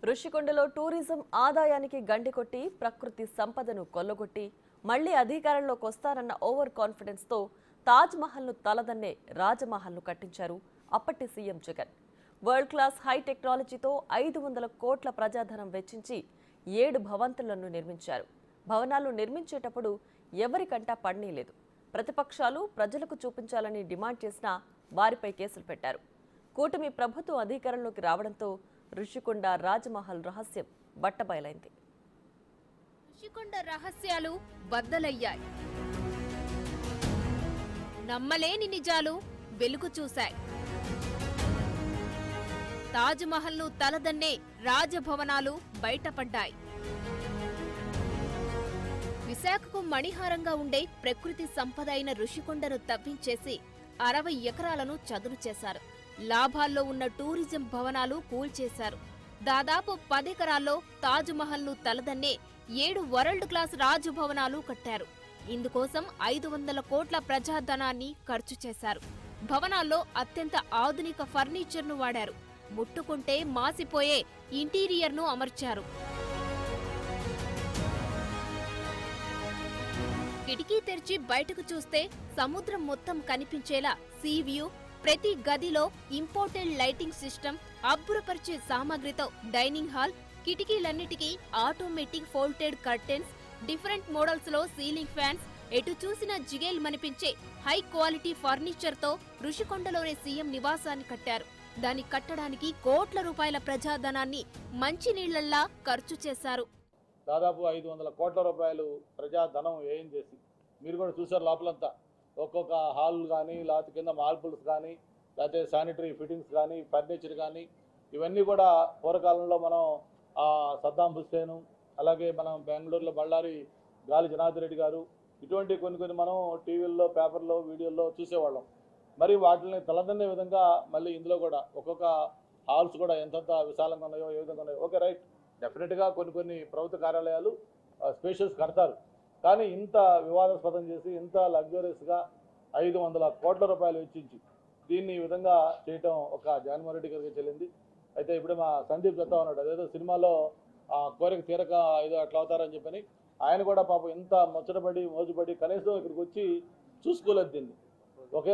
ఋషికొండలో tourism ఆదాయానికి గండికొట్టి ప్రకృతి సంపదను కొల్లగొట్టి మళ్లీ అధికారంలోకి వస్తారన్న ఓవర్ కాన్ఫిడెన్స్ తో తాజ్ మహల్ ను తలదన్నే రాజమహల్ ను కట్టించారు అప్పటి CM Jagan. World class high టెక్నాలజీతో 500 కోట్ల ప్రజాధనం వెచ్చించి 7 భవంతులను నిర్మించారు. భవనాలు నిర్మించేటప్పుడు ఎవరికంటా పడనీలేదు. ప్రతిపక్షాలు ప్రజలకు చూపించాలని డిమాండ్ చేసినా వారిపై కేసులు పెట్టారు. కూటమి ప్రభుత్వం అధికారంలోకి రావడంతో ఋషికొండ రాజమహల్ రహస్యం బట్టబయలైంది. ఋషికొండ రహస్యాలు బద్దలయ్యాయి. నమ్మలేని నిజాలు వెలుగు చూశాయి. తాజ్ మహల్ ను తలదన్నే రాజభవనాలు బయటపడ్డాయి. విశాఖకు మణిహారంగా ఉండే ప్రకృతి సంపద అయిన ఋషికొండను తవ్వించేసి 60 ఎకరాలను చదును చేశారు. లాభాల్లో ఉన్న టూరిజం భవనాలు కూల్చేశారు. దాదాపు 10 ఎకరాల్లో తాజ్ మహల్ ను తలదన్నే 7 వరల్డ్ క్లాస్ రాజభవనాలు కట్టారు. ఇందుకోసం 500 కోట్ల ప్రజాధనాన్ని ఖర్చు చేశారు. భవనాల్లో అత్యంత ఆధునిక ఫర్నిచర్ను వాడారు. ముట్టుకుంటే మాసిపోయే ఇంటీరియర్ను అమర్చారు. కిటికీ తెరిచి బయటకు చూస్తే సముద్రం మొత్తం కనిపించేలా సీ వ్యూ, ప్రతి గదిలో ఇంపోర్టెడ్ లైటింగ్ సిస్టమ్, అబ్బురపరిచే సామాగ్రితో డైనింగ్ హాల్, కిటికీలన్నిటికీ automatic folded curtains, different models లో సీలింగ్ ఫ్యాన్స్, ఎటు చూసినా జిగేల్ మనిపించే హై క్వాలిటీ ఫర్నిచర్ తో ఋషికొండలోనే సీఎం నివాసాన్ని కట్టారు. దాన్ని కట్టడానికి కోట్ల రూపాయల ప్రజాధనాన్ని మంచినీళ్లల్లా ఖర్చు చేశారు. దాదాపు 500 కోట్ల రూపాయలు ప్రజాధనం వ్యయం చేసి మీరు కూడా చూసారు. లోపలంతా ఒక్కొక్క హాల్ కానీ, లేకపోతే కింద మార్బుల్స్ కానీ, లేకపోతే శానిటరీ ఫిట్టింగ్స్ కానీ, ఫర్నిచర్ కానీ, ఇవన్నీ కూడా పూర్వకాలంలో మనం సద్దాం హుస్సేను, అలాగే మనం బెంగళూరులో బళ్ళారి గాలి జనార్దన్ రెడ్డి గారు, ఇటువంటి కొన్ని మనం టీవీల్లో, పేపర్లో, వీడియోల్లో చూసేవాళ్ళం. మరి వాటిని తలదన్నే విధంగా మళ్ళీ ఇందులో కూడా ఒక్కొక్క హాల్స్ కూడా ఎంతంత విశాలంగా ఉన్నాయో, ఏ విధంగా ఉన్నాయో. ఓకే, రైట్, డెఫినెట్గా కొన్ని ప్రభుత్వ కార్యాలయాలు స్పేషియస్ కడతారు. కానీ ఇంత వివాదాస్పదం చేసి, ఇంత లగ్జరీస్గా 500 కోట్ల రూపాయలు వెచ్చించి దీన్ని ఈ విధంగా చేయటం ఒక జగన్మోహన్ రెడ్డి గారికి చెల్లింది. అయితే ఇప్పుడు మా సందీప్ చెప్తా ఉన్నాడు, అదేదో సినిమాలో కోరిక తీరక ఏదో అట్లా అవుతారని చెప్పని. ఆయన కూడా పాపం ఇంత ముచ్చటపడి మోజుపడి కనీసం ఇక్కడికి వచ్చి చూసుకోలేదు దీన్ని.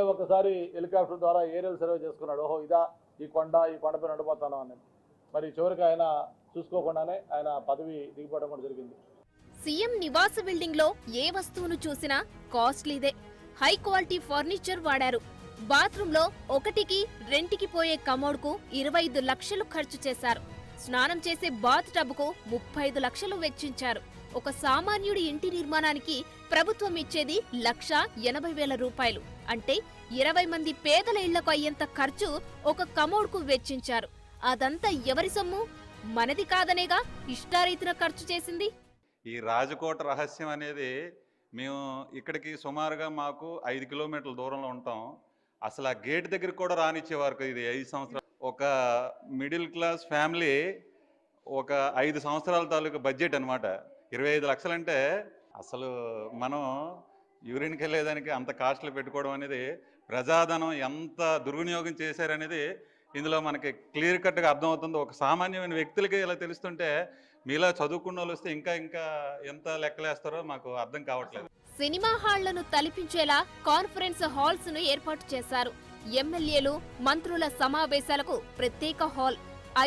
ఒక్కసారి హెలికాప్టర్ ద్వారా ఏరియల్ సర్వే చేసుకున్నాడు. ఓహో, ఇదా ఈ కొండపై నడిపోతాను అని. మరి చివరికి ఆయన చూసుకోకుండానే ఆయన పదవి దిగిపోవడం కూడా జరిగింది. సీఎం నివాస బిల్డింగ్ లో ఏ వస్తువును చూసినా కాస్ట్లీదే. హై క్వాలిటీ ఫర్నిచర్ వాడారు. బాత్రూమ్ లో ఒకటికి రెంటికి పోయే కమోడ్ కు 25 లక్షలు ఖర్చు చేశారు. స్నానం చేసే బాత్ టబ్ కు 35 లక్షలు వెచ్చించారు. ఒక సామాన్యుడి ఇంటి నిర్మాణానికి ప్రభుత్వం ఇచ్చేది 1,80,000 రూపాయలు. అంటే 20 మంది పేదల ఇళ్లకు అయ్యేంత ఖర్చు ఒక కమోడ్ కు వెచ్చించారు. అదంతా ఎవరి సొమ్ము? మనది కాదనేగా ఇష్టారీతిన ఖర్చు చేసింది. ఈ రాజకోట రహస్యం అనేది మేము ఇక్కడికి సుమారుగా మాకు 5 కిలోమీటర్ల దూరంలో ఉంటాం. అసలు ఆ గేట్ దగ్గరికి కూడా రానిచ్చేవారు. ఇది 5 సంవత్సరాలు ఒక మిడిల్ క్లాస్ ఫ్యామిలీ ఒక 5 సంవత్సరాల తాలూకు బడ్జెట్ అనమాట. 25 లక్షలు అంటే అసలు మనం యూరిన్కి వెళ్ళేదానికి అంత కాస్ట్లు పెట్టుకోవడం అనేది, ప్రజాధనం ఎంత దుర్వినియోగం చేశారనేది ఇందులో మనకి క్లియర్ కట్గా అర్థమవుతుంది. ఒక సామాన్యమైన వ్యక్తులకి ఇలా తెలుస్తుంటే మీలా చదువుకున్న వాళ్ళు వస్తే ఇంకా ఎంత లెక్కలేస్తారో మాకు అర్థం కావట్లేదు. సినిమా హాళ్లను తలపించేలా కాన్ఫరెన్స్ హాల్స్ ను ఏర్పాటు చేశారు. ఎమ్మెల్యేలు, మంత్రుల సమావేశాలకు ప్రత్యేక హాల్,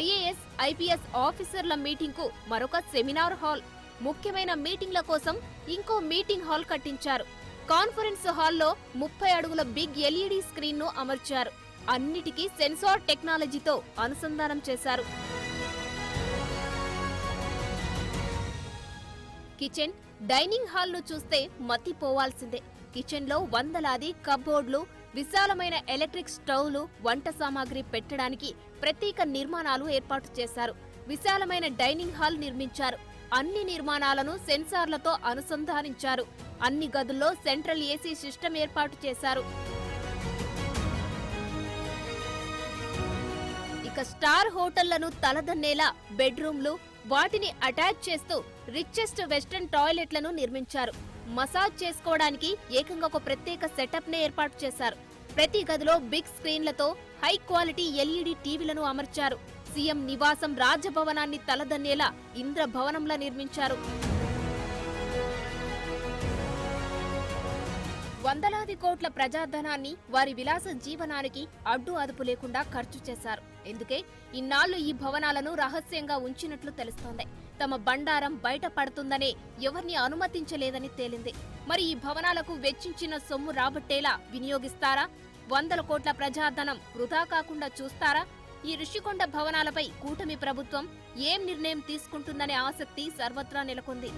ఐఏఎస్, ఐపీఎస్ ఆఫీసర్ల మీటింగ్ కు మరొక సెమినార్ హాల్, ముఖ్యమైన మీటింగ్ల కోసం ఇంకో మీటింగ్ హాల్ కట్టించారు. కాన్ఫరెన్స్ హాల్లో 30 అడుగుల బిగ్ ఎల్ఈడీ స్క్రీన్ ను అమర్చారు. అన్నిటికీ సెన్సార్ టెక్నాలజీతో అనుసంధానం చేశారు. కిచెన్, డైనింగ్ హాల్ ను చూస్తే మతిపోవాల్సిందే. కిచెన్ లో వందలాది కప్బోర్డులు, విశాలమైన ఎలక్ట్రిక్ స్టవ్లు, వంట సామాగ్రి పెట్టడానికి ప్రత్యేక నిర్మాణాలు ఏర్పాటు చేశారు. విశాలమైన డైనింగ్ హాల్ నిర్మించారు. అన్ని నిర్మాణాలను సెన్సార్లతో అనుసంధానించారు. అన్ని గదుల్లో సెంట్రల్ ఏసీ సిస్టమ్ ఏర్పాటు చేశారు. ఇక స్టార్ హోటళ్లను తలదన్నేలా బెడ్రూమ్లు, వాటిని అటాచ్ చేస్తూ రిచెస్ట్ వెస్టర్న్ టాయిలెట్లను నిర్మించారు. మసాజ్ చేసుకోవడానికి ఏకంగా ఒక ప్రత్యేక సెటప్ నే ఏర్పాటు చేశారు. ప్రతి గదిలో బిగ్ స్క్రీన్లతో హై క్వాలిటీ ఎల్ఈడీ టీవీలను అమర్చారు. సీఎం నివాసం రాజభవనాన్ని తలదన్నేలా ఇంద్రభవనంలా నిర్మించారు. వందలాది కోట్ల ప్రజాధనాన్ని వారి విలాస జీవనానికి అడ్డు అదుపు లేకుండా ఖర్చు చేశారు. ఎందుకే ఇన్నాళ్లు ఈ భవనాలను రహస్యంగా ఉంచినట్లు తెలుస్తోంది. తమ బండారం బయట పడుతుందనే ఎవరిని అనుమతించలేదని తేలింది. మరి ఈ భవనాలకు వెచ్చించిన సొమ్ము రాబట్టేలా వినియోగిస్తారా? వందల కోట్ల ప్రజాధనం వృధా కాకుండా చూస్తారా? ఈ ఋషికొండ భవనాలపై కూటమి ప్రభుత్వం ఏం నిర్ణయం తీసుకుంటుందనే ఆసక్తి సర్వత్రా నెలకొంది.